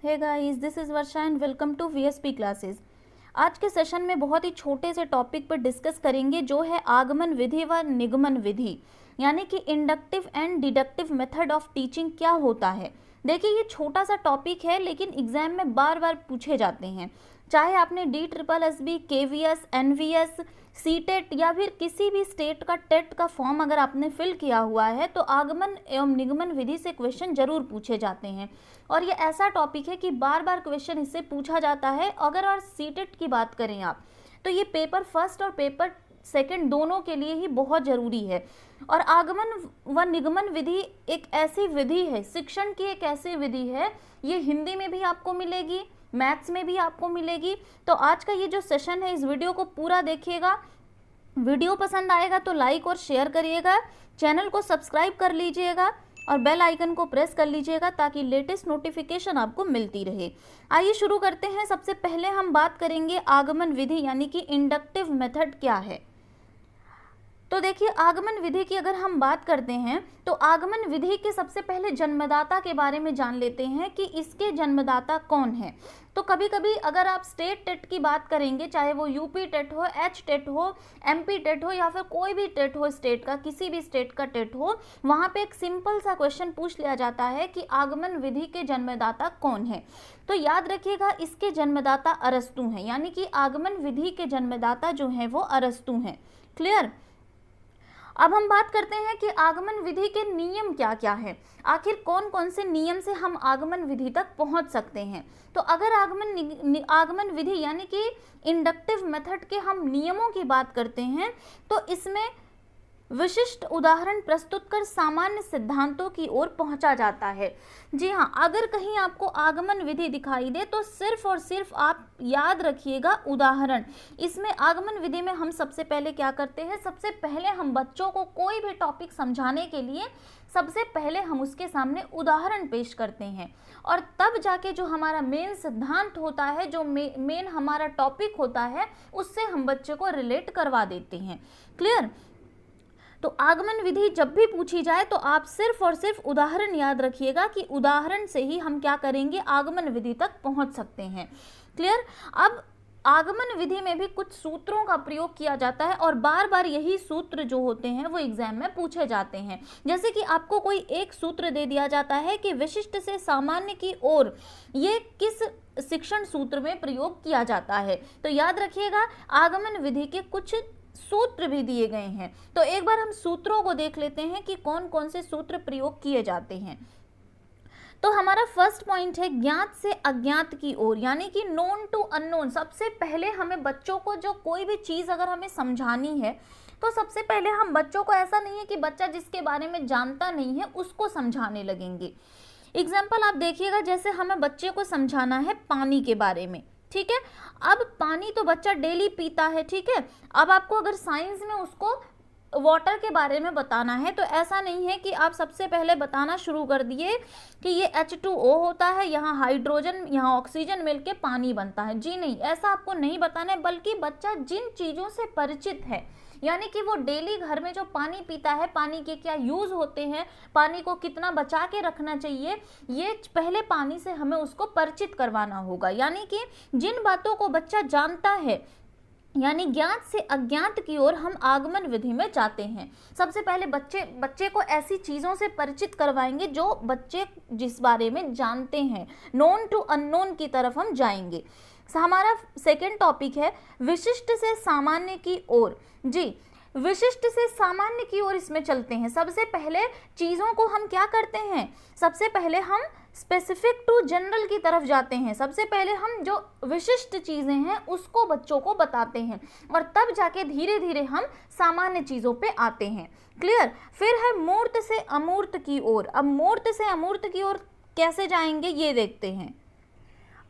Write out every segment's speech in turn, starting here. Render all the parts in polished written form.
Hey guys, this is Varsha and welcome to VSP classes. आज के session में बहुत ही छोटे से टॉपिक पर डिस्कस करेंगे जो है आगमन विधि व निगमन विधि, यानी कि inductive and deductive method of teaching क्या होता है। देखिए, ये छोटा सा टॉपिक है लेकिन एग्जाम में बार बार पूछे जाते हैं। चाहे आपने DSSB, KVS, NVS, सीटेट या फिर किसी भी स्टेट का टेट का फॉर्म अगर आपने फिल किया हुआ है तो आगमन एवं निगमन विधि से क्वेश्चन जरूर पूछे जाते हैं। और ये ऐसा टॉपिक है कि बार बार क्वेश्चन इससे पूछा जाता है। अगर और सीटेट की बात करें आप, तो ये पेपर फर्स्ट और पेपर सेकंड दोनों के लिए ही बहुत ज़रूरी है। और आगमन व निगमन विधि एक ऐसी विधि है, शिक्षण की एक ऐसी विधि है, ये हिंदी में भी आपको मिलेगी, मैथ्स में भी आपको मिलेगी। तो आज का ये जो सेशन है, इस वीडियो को पूरा देखिएगा। वीडियो पसंद आएगा तो लाइक और शेयर करिएगा, चैनल को सब्सक्राइब कर लीजिएगा और बेल आइकन को प्रेस कर लीजिएगा ताकि लेटेस्ट नोटिफिकेशन आपको मिलती रहे। आइए शुरू करते हैं। सबसे पहले हम बात करेंगे आगमन विधि यानी कि इंडक्टिव मेथड क्या है। तो देखिए, आगमन विधि की अगर हम बात करते हैं तो आगमन विधि के सबसे पहले जन्मदाता के बारे में जान लेते हैं कि इसके जन्मदाता कौन है। तो कभी कभी अगर आप स्टेट टेट की बात करेंगे, चाहे वो यूपी टेट हो, एच टेट हो, MP टेट हो या फिर कोई भी टेट हो स्टेट का, किसी भी स्टेट का टेट हो, वहाँ पे एक सिंपल सा क्वेश्चन पूछ लिया जाता है कि आगमन विधि के जन्मदाता कौन है। तो याद रखिएगा, इसके जन्मदाता अरस्तु हैं, यानी कि आगमन विधि के जन्मदाता जो हैं वो अरस्तु हैं। क्लियर। अब हम बात करते हैं कि आगमन विधि के नियम क्या क्या है, आखिर कौन कौन से नियम से हम आगमन विधि तक पहुंच सकते हैं। तो अगर आगमन विधि यानी कि इंडक्टिव मेथड के हम नियमों की बात करते हैं तो इसमें विशिष्ट उदाहरण प्रस्तुत कर सामान्य सिद्धांतों की ओर पहुंचा जाता है। जी हाँ, अगर कहीं आपको आगमन विधि दिखाई दे तो सिर्फ और सिर्फ आप याद रखिएगा उदाहरण। इसमें आगमन विधि में हम सबसे पहले क्या करते हैं, सबसे पहले हम बच्चों को कोई भी टॉपिक समझाने के लिए सबसे पहले हम उसके सामने उदाहरण पेश करते हैं और तब जाके जो हमारा मेन सिद्धांत होता है, जो मेन हमारा टॉपिक होता है, उससे हम बच्चे को रिलेट करवा देते हैं। क्लियर। तो आगमन विधि जब भी पूछी जाए तो आप सिर्फ और सिर्फ उदाहरण याद रखिएगा कि उदाहरण से ही हम क्या करेंगे, आगमन विधि तक पहुंच सकते हैं। क्लियर। अब आगमन विधि में भी कुछ सूत्रों का प्रयोग किया जाता है और बार बार यही सूत्र जो होते हैं वो एग्जाम में पूछे जाते हैं। जैसे कि आपको कोई एक सूत्र दे दिया जाता है कि विशिष्ट से सामान्य की ओर, ये किस शिक्षण सूत्र में प्रयोग किया जाता है। तो याद रखिएगा, आगमन विधि के कुछ सूत्र भी दिए गए हैं। तो एक बार हम सूत्रों को देख लेते हैं कि कौन कौन से सूत्र प्रयोग किए जाते हैं। तो हमारा फर्स्ट पॉइंट है ज्ञात से अज्ञात की ओर, यानी कि नोन टू अननोन। सबसे पहले हमें बच्चों को जो कोई भी चीज़ अगर हमें समझानी है तो सबसे पहले हम बच्चों को, ऐसा नहीं है कि बच्चा जिसके बारे में जानता नहीं है उसको समझाने लगेंगे। एग्जाम्पल आप देखिएगा, जैसे हमें बच्चे को समझाना है पानी के बारे में, ठीक है। अब पानी तो बच्चा डेली पीता है, ठीक है। अब आपको अगर साइंस में उसको वाटर के बारे में बताना है तो ऐसा नहीं है कि आप सबसे पहले बताना शुरू कर दिए कि ये H2O होता है, यहाँ हाइड्रोजन यहाँ ऑक्सीजन मिलके पानी बनता है। जी नहीं, ऐसा आपको नहीं बताना है, बल्कि बच्चा जिन चीज़ों से परिचित है, यानी कि वो डेली घर में जो पानी पीता है, पानी के क्या यूज़ होते हैं, पानी को कितना बचा के रखना चाहिए, ये पहले पानी से हमें उसको परिचित करवाना होगा। यानी कि जिन बातों को बच्चा जानता है, यानी ज्ञात से अज्ञात की ओर हम आगमन विधि में जाते हैं। सबसे पहले बच्चे को ऐसी चीज़ों से परिचित करवाएंगे जो बच्चे जिस बारे में जानते हैं, नोन टू अननोन की तरफ हम जाएंगे। हमारा सेकेंड टॉपिक है विशिष्ट से सामान्य की ओर। जी, विशिष्ट से सामान्य की ओर इसमें चलते हैं। सबसे पहले चीज़ों को हम क्या करते हैं, सबसे पहले हम स्पेसिफिक टू जनरल की तरफ जाते हैं। सबसे पहले हम जो विशिष्ट चीज़ें हैं उसको बच्चों को बताते हैं और तब जाके धीरे धीरे हम सामान्य चीज़ों पे आते हैं। क्लियर। फिर है मूर्त से अमूर्त की ओर। अब मूर्त से अमूर्त की ओर कैसे जाएंगे ये देखते हैं।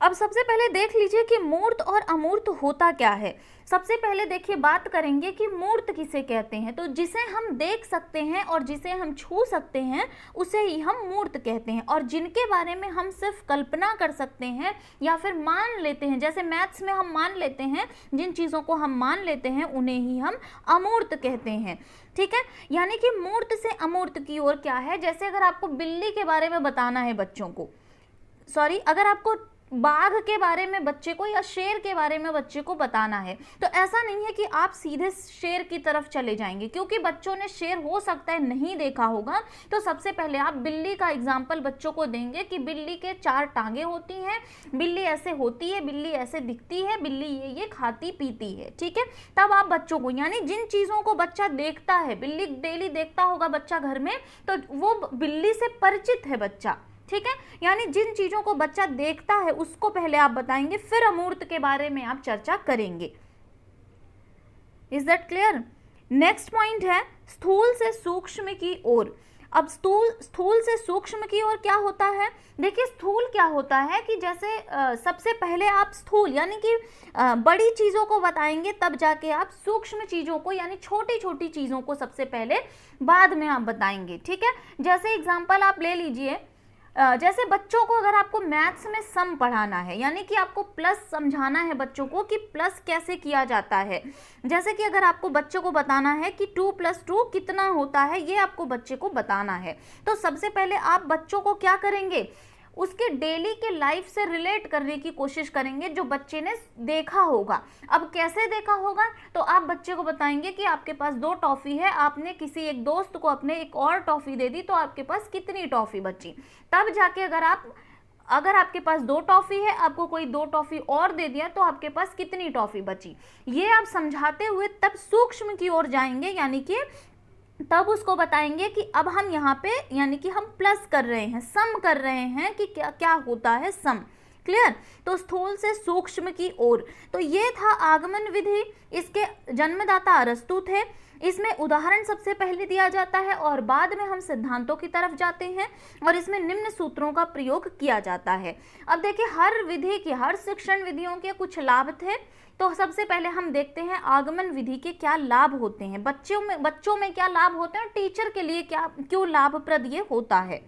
अब सबसे पहले देख लीजिए कि मूर्त और अमूर्त होता क्या है। सबसे पहले देखिए, बात करेंगे कि मूर्त किसे कहते हैं। तो जिसे हम देख सकते हैं और जिसे हम छू सकते हैं उसे ही हम मूर्त कहते हैं, और जिनके बारे में हम सिर्फ कल्पना कर सकते हैं या फिर मान लेते हैं, जैसे मैथ्स में हम मान लेते हैं, जिन चीज़ों को हम मान लेते हैं उन्हें ही हम अमूर्त कहते हैं। ठीक है, यानी कि मूर्त से अमूर्त की ओर क्या है। जैसे अगर आपको बिल्ली के बारे में बताना है बच्चों को, सॉरी, अगर आपको बाघ के बारे में बच्चे को या शेर के बारे में बच्चे को बताना है, तो ऐसा नहीं है कि आप सीधे शेर की तरफ चले जाएंगे, क्योंकि बच्चों ने शेर हो सकता है नहीं देखा होगा। तो सबसे पहले आप बिल्ली का एग्जाम्पल बच्चों को देंगे कि बिल्ली के 4 टांगे होती हैं, बिल्ली ऐसे होती है, बिल्ली ऐसे दिखती है, बिल्ली ये खाती पीती है, ठीक है। तब आप बच्चों को, यानी जिन चीज़ों को बच्चा देखता है, बिल्ली डेली देखता होगा बच्चा घर में, तो वो बिल्ली से परिचित है बच्चा, ठीक है। यानी जिन चीजों को बच्चा देखता है उसको पहले आप बताएंगे, फिर अमूर्त के बारे में आप चर्चा करेंगे। Is that clear? Next point है स्थूल से सूक्ष्म की ओर। अब स्थूल से सूक्ष्म की ओर क्या होता है? देखिए, स्थूल क्या होता है कि जैसे सबसे पहले आप स्थूल यानी कि बड़ी चीजों को बताएंगे, तब जाके आप सूक्ष्म चीजों को यानी छोटी छोटी चीजों को सबसे पहले बाद में आप बताएंगे, ठीक है। जैसे एग्जांपल आप ले लीजिए, जैसे बच्चों को अगर आपको मैथ्स में सम पढ़ाना है, यानी कि आपको प्लस समझाना है बच्चों को कि प्लस कैसे किया जाता है, जैसे कि अगर आपको बच्चों को बताना है कि 2 + 2 कितना होता है, ये आपको बच्चे को बताना है, तो सबसे पहले आप बच्चों को क्या करेंगे, उसके डेली के लाइफ से रिलेट करने की कोशिश करेंगे जो बच्चे ने देखा होगा। अब कैसे देखा होगा, तो आप बच्चे को बताएंगे कि आपके पास 2 टॉफी है, आपने किसी एक दोस्त को अपने एक और टॉफी दे दी, तो आपके पास कितनी टॉफी बची। तब जाके अगर आपके पास 2 टॉफी है, आपको कोई 2 टॉफी और दे दिया, तो आपके पास कितनी टॉफी बची। ये आप समझाते हुए तब सूक्ष्म की ओर जाएंगे, यानी कि तब उसको बताएंगे कि अब हम यहाँ पे यानी कि हम प्लस कर रहे हैं, सम कर रहे हैं कि क्या क्या होता है सम। क्लियर? तो स्थूल से सूक्ष्म की ओर, तो ये था आगमन विधि। इसके जन्मदाता अरस्तु थे। इसमें उदाहरण सबसे पहले दिया जाता है और बाद में हम सिद्धांतों की तरफ जाते हैं, और इसमें निम्न सूत्रों का प्रयोग किया जाता है। अब देखिए, हर विधि के, हर शिक्षण विधियों के कुछ लाभ थे। तो सबसे पहले हम देखते हैं आगमन विधि के क्या लाभ होते हैं, बच्चों में क्या लाभ होते हैं, और टीचर के लिए क्या क्यों लाभप्रद ये होता है।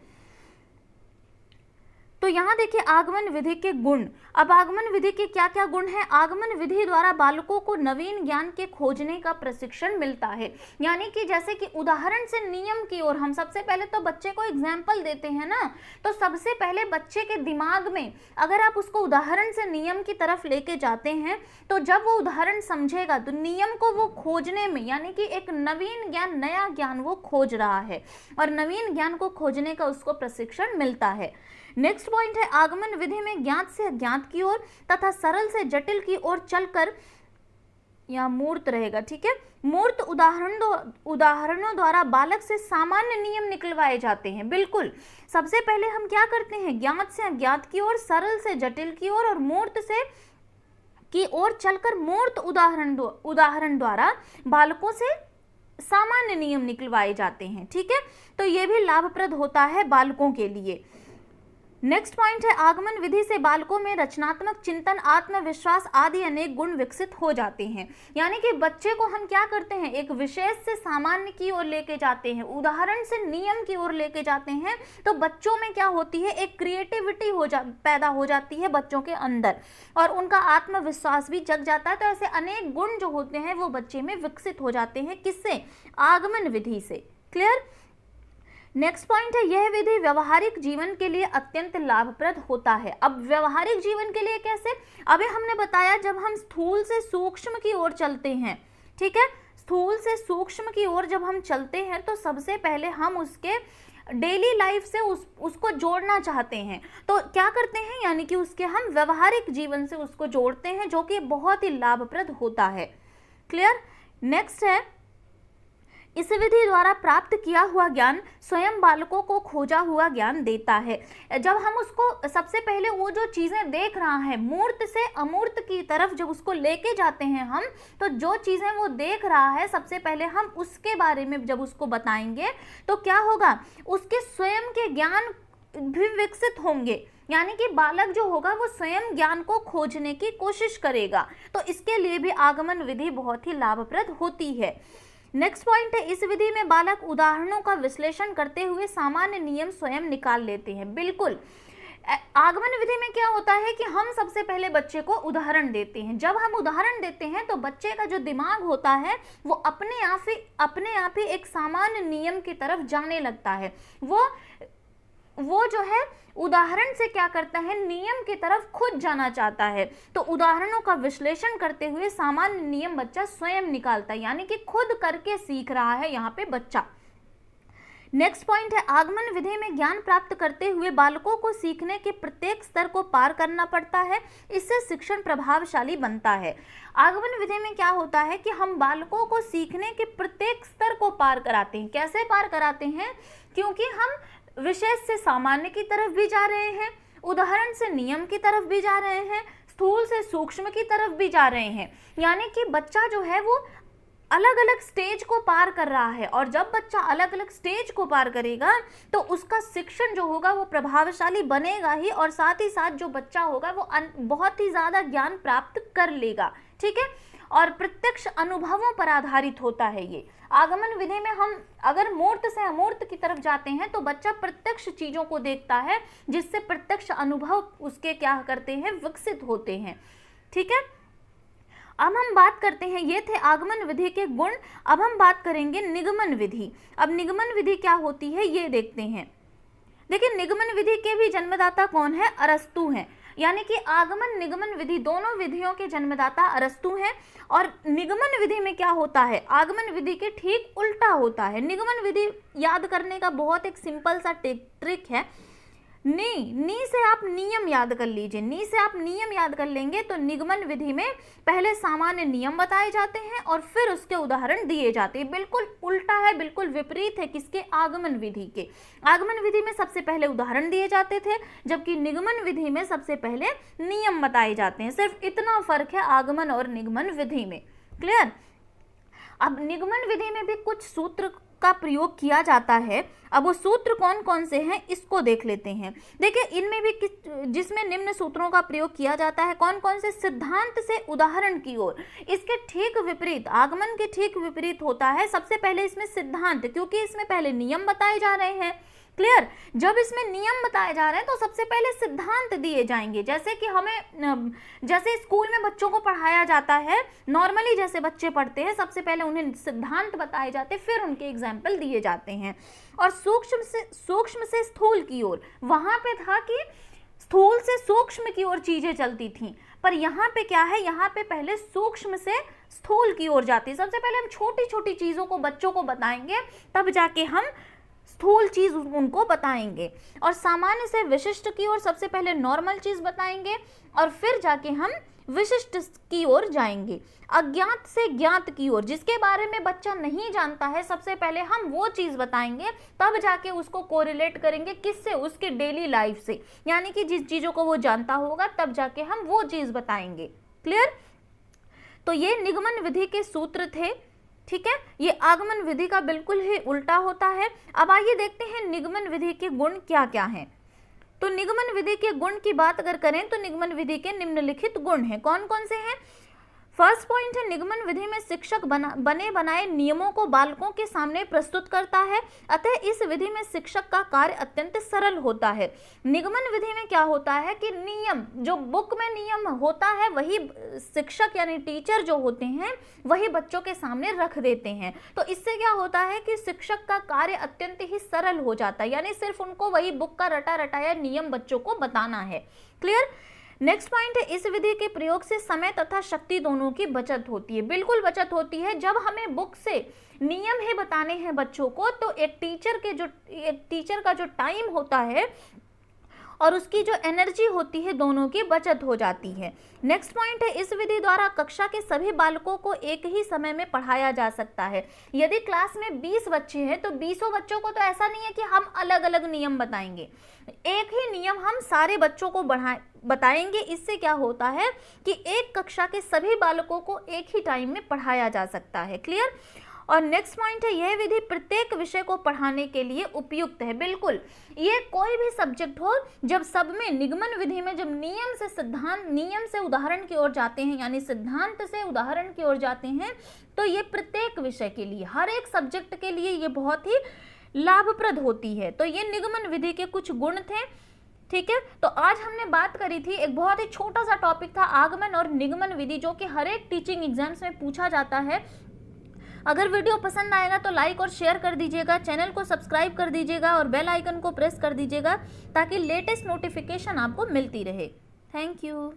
तो यहाँ देखिए आगमन विधि के गुण। अब आगमन विधि के क्या क्या गुण हैं? आगमन विधि द्वारा बालकों को नवीन ज्ञान के खोजने का प्रशिक्षण मिलता है। यानी कि जैसे कि उदाहरण से नियम की ओर, हम सबसे पहले तो बच्चे को एग्जाम्पल देते हैं ना, तो सबसे पहले बच्चे के दिमाग में अगर आप उसको उदाहरण से नियम की तरफ लेके जाते हैं, तो जब वो उदाहरण समझेगा तो नियम को वो खोजने में, यानी कि एक नवीन ज्ञान, नया ज्ञान वो खोज रहा है, और नवीन ज्ञान को खोजने का उसको प्रशिक्षण मिलता है। नेक्स्ट पॉइंट है आगमन विधि में ज्ञात से अज्ञात की ओर तथा सरल से जटिल की ओर चलकर, या मूर्त रहेगा, ठीक है, मूर्त उदाहरणों द्वारा बालक से सामान्य नियम निकलवाए जाते हैं। बिल्कुल, सबसे पहले हम क्या करते हैं, ज्ञात से अज्ञात की ओर, सरल से जटिल की ओर और मूर्त से की ओर चलकर मूर्त उदाहरण द्वारा बालकों से सामान्य नियम निकलवाए जाते हैं, ठीक है। तो ये भी लाभप्रद होता है बालकों के लिए। नेक्स्ट पॉइंट है आगमन विधि से बालकों में रचनात्मक चिंतन, आत्मविश्वास आदि अनेक गुण विकसित हो जाते हैं। यानी कि बच्चे को हम क्या करते हैं, एक विशेष से सामान्य की ओर लेके जाते हैं, उदाहरण से नियम की ओर लेके जाते हैं, तो बच्चों में क्या होती है, एक क्रिएटिविटी पैदा हो जाती है बच्चों के अंदर, और उनका आत्मविश्वास भी जग जाता है। तो ऐसे अनेक गुण जो होते हैं वो बच्चे में विकसित हो जाते हैं, किससे, आगमन विधि से। क्लियर? नेक्स्ट पॉइंट है यह विधि व्यवहारिक जीवन के लिए अत्यंत लाभप्रद होता है। अब व्यवहारिक जीवन के लिए कैसे, अभी हमने बताया जब हम स्थूल से सूक्ष्म की ओर चलते हैं, ठीक है, स्थूल से सूक्ष्म की ओर जब हम चलते हैं तो सबसे पहले हम उसके डेली लाइफ से उसको जोड़ना चाहते हैं, तो क्या करते हैं, यानी कि उसके हम व्यवहारिक जीवन से उसको जोड़ते हैं, जो कि बहुत ही लाभप्रद होता है। क्लियर? नेक्स्ट है इस विधि द्वारा प्राप्त किया हुआ ज्ञान स्वयं बालकों को खोजा हुआ ज्ञान देता है। जब हम उसको सबसे पहले वो जो चीज़ें देख रहा है, मूर्त से अमूर्त की तरफ जब उसको लेके जाते हैं हम, तो जो चीज़ें वो देख रहा है सबसे पहले हम उसके बारे में जब उसको बताएंगे तो क्या होगा, उसके स्वयं के ज्ञान भी विकसित होंगे। यानी कि बालक जो होगा वो स्वयं ज्ञान को खोजने की कोशिश करेगा। तो इसके लिए भी आगमन विधि बहुत ही लाभप्रद होती है। नेक्स्ट पॉइंट है इस विधि में बालक उदाहरणों का विश्लेषण करते हुए सामान्य नियम स्वयं निकाल लेते हैं। बिल्कुल, आगमन विधि में क्या होता है कि हम सबसे पहले बच्चे को उदाहरण देते हैं। जब हम उदाहरण देते हैं तो बच्चे का जो दिमाग होता है वो अपने आप ही एक सामान्य नियम की तरफ जाने लगता है। वो जो है उदाहरण से क्या करता है, नियम की तरफ खुद जाना चाहता है। तो उदाहरणों का विश्लेषण करते हुए सामान्य नियम बच्चा स्वयं निकालता है, यानी कि खुद करके सीख रहा है यहाँ पे बच्चा। नेक्स्ट पॉइंट है, आगमन विधि में ज्ञान प्राप्त करते हुए बालकों को सीखने के प्रत्येक स्तर को पार करना पड़ता है, इससे शिक्षण प्रभावशाली बनता है। आगमन विधि में क्या होता है कि हम बालकों को सीखने के प्रत्येक स्तर को पार कराते हैं। कैसे पार कराते हैं? क्योंकि हम विशेष से सामान्य की तरफ भी जा रहे हैं, उदाहरण से नियम की तरफ भी जा रहे हैं, स्थूल से सूक्ष्म की तरफ भी जा रहे हैं। यानी कि बच्चा जो है वो अलग अलग स्टेज को पार कर रहा है, और जब बच्चा अलग अलग स्टेज को पार करेगा तो उसका शिक्षण जो होगा वो प्रभावशाली बनेगा ही, और साथ ही साथ जो बच्चा होगा वो बहुत ही ज़्यादा ज्ञान प्राप्त कर लेगा। ठीक है, और प्रत्यक्ष अनुभवों पर आधारित होता है ये। आगमन विधि में हम अगर मूर्त से अमूर्त की तरफ जाते हैं तो बच्चा प्रत्यक्ष चीज़ों को देखता है, जिससे प्रत्यक्ष अनुभव उसके क्या करते हैं, विकसित होते हैं। ठीक है, अब हम बात करते हैं, ये थे आगमन विधि के गुण। अब हम बात करेंगे निगमन विधि। अब निगमन विधि क्या होती है ये देखते हैं। देखिए, निगमन विधि के भी जन्मदाता कौन है? अरस्तु हैं। यानी कि आगमन निगमन विधि दोनों विधियों के जन्मदाता अरस्तु हैं। और निगमन विधि में क्या होता है? आगमन विधि के ठीक उल्टा होता है। निगमन विधि याद करने का बहुत एक सिंपल सा ट्रिक है। नी से आप नियम याद कर लीजिए। नी से आप नियम याद कर लेंगे तो निगमन विधि में पहले सामान्य नियम बताए जाते हैं और फिर उसके उदाहरण दिए जाते हैं। बिल्कुल उल्टा है, बिल्कुल विपरीत है किसके? आगमन विधि के। आगमन विधि में सबसे पहले उदाहरण दिए जाते थे, जबकि निगमन विधि में सबसे पहले नियम बताए जाते हैं। सिर्फ इतना फर्क है आगमन और निगमन विधि में। क्लियर? अब निगमन विधि में भी कुछ सूत्र का प्रयोग किया जाता है। अब वो सूत्र कौन कौन से हैं इसको देख लेते हैं। देखिए, इनमें भी जिसमें निम्न सूत्रों का प्रयोग किया जाता है, कौन कौन से? सिद्धांत से उदाहरण की ओर। इसके ठीक विपरीत, आगमन के ठीक विपरीत होता है सबसे पहले इसमें सिद्धांत, क्योंकि इसमें पहले नियम बताए जा रहे हैं। क्लियर? जब इसमें नियम बताए जा रहे हैं तो सबसे पहले सिद्धांत दिए जाएंगे। जैसे कि हमें जैसे स्कूल में बच्चों को पढ़ाया जाता है, नॉर्मली जैसे बच्चे पढ़ते हैं, सबसे पहले उन्हें सिद्धांत बताए जाते हैं, फिर उनके एग्जाम्पल दिए जाते हैं। और सूक्ष्म से स्थूल की ओर, वहां पे था कि स्थूल से सूक्ष्म की ओर चीजें चलती थी, पर यहाँ पे क्या है? यहाँ पे पहले सूक्ष्म से स्थूल की ओर जाती है। सबसे पहले हम छोटी छोटी चीजों को बच्चों को बताएंगे, तब जाके हम स्थूल चीज उनको बताएंगे। और सामान्य से विशिष्ट की ओर सबसे पहले नॉर्मल चीज बताएंगे और फिर जाके हम विशिष्ट की ओर जाएंगे। अज्ञात से ज्ञात की ओर, जिसके बारे में बच्चा नहीं जानता है, सबसे पहले हम वो चीज बताएंगे, तब जाके उसको कोरिलेट करेंगे किससे? उसके डेली लाइफ से। यानी कि जिस चीजों को वो जानता होगा तब जाके हम वो चीज बताएंगे। क्लियर? तो ये निगमन विधि के सूत्र थे। ठीक है, ये आगमन विधि का बिल्कुल ही उल्टा होता है। अब आइए देखते हैं निगमन विधि के गुण क्या क्या हैं। तो निगमन विधि के गुण की बात अगर करें तो निगमन विधि के निम्नलिखित गुण हैं। कौन कौन से हैं? फर्स्ट पॉइंट है, निगमन विधि में शिक्षक बने बनाए नियमों को बालकों के सामने प्रस्तुत करता है, अतः इस विधि में शिक्षक का कार्य अत्यंत सरल होता है। निगमन विधि में क्या होता है कि नियम, जो बुक में नियम होता है, वही शिक्षक यानी टीचर जो होते हैं वही बच्चों के सामने रख देते हैं। तो इससे क्या होता है कि शिक्षक का कार्य अत्यंत ही सरल हो जाता है, यानी सिर्फ उनको वही बुक का रटा रटाया नियम बच्चों को बताना है। क्लियर? नेक्स्ट पॉइंट है, इस विधि के प्रयोग से समय तथा शक्ति दोनों की बचत होती है। बिल्कुल बचत होती है। जब हमें बुक से नियम ही बताने हैं बच्चों को, तो एक टीचर का जो टाइम होता है और उसकी जो एनर्जी होती है, दोनों की बचत हो जाती है। नेक्स्ट पॉइंट है, इस विधि द्वारा कक्षा के सभी बालकों को एक ही समय में पढ़ाया जा सकता है। यदि क्लास में 20 बच्चे हैं तो 20 बच्चों को तो ऐसा नहीं है कि हम अलग अलग नियम बताएंगे, एक ही नियम हम सारे बच्चों को बताएंगे। इससे क्या होता है कि एक कक्षा के सभी बालकों को एक ही टाइम में पढ़ाया जा सकता है। क्लियर? और नेक्स्ट पॉइंट है, यह विधि प्रत्येक विषय को पढ़ाने के लिए उपयुक्त है। बिल्कुल, ये कोई भी सब्जेक्ट हो, जब सब में निगमन विधि में जब नियम से उदाहरण की ओर जाते हैं, यानी सिद्धांत से उदाहरण की ओर जाते हैं, तो ये प्रत्येक विषय के लिए, हर एक सब्जेक्ट के लिए ये बहुत ही लाभप्रद होती है। तो ये निगमन विधि के कुछ गुण थे। ठीक है, तो आज हमने बात करी थी, एक बहुत ही छोटा सा टॉपिक था आगमन और निगमन विधि, जो कि हर एक टीचिंग एग्जाम्स में पूछा जाता है। अगर वीडियो पसंद आएगा तो लाइक और शेयर कर दीजिएगा, चैनल को सब्सक्राइब कर दीजिएगा और बेल आइकन को प्रेस कर दीजिएगा ताकि लेटेस्ट नोटिफिकेशन आपको मिलती रहे। Thank you.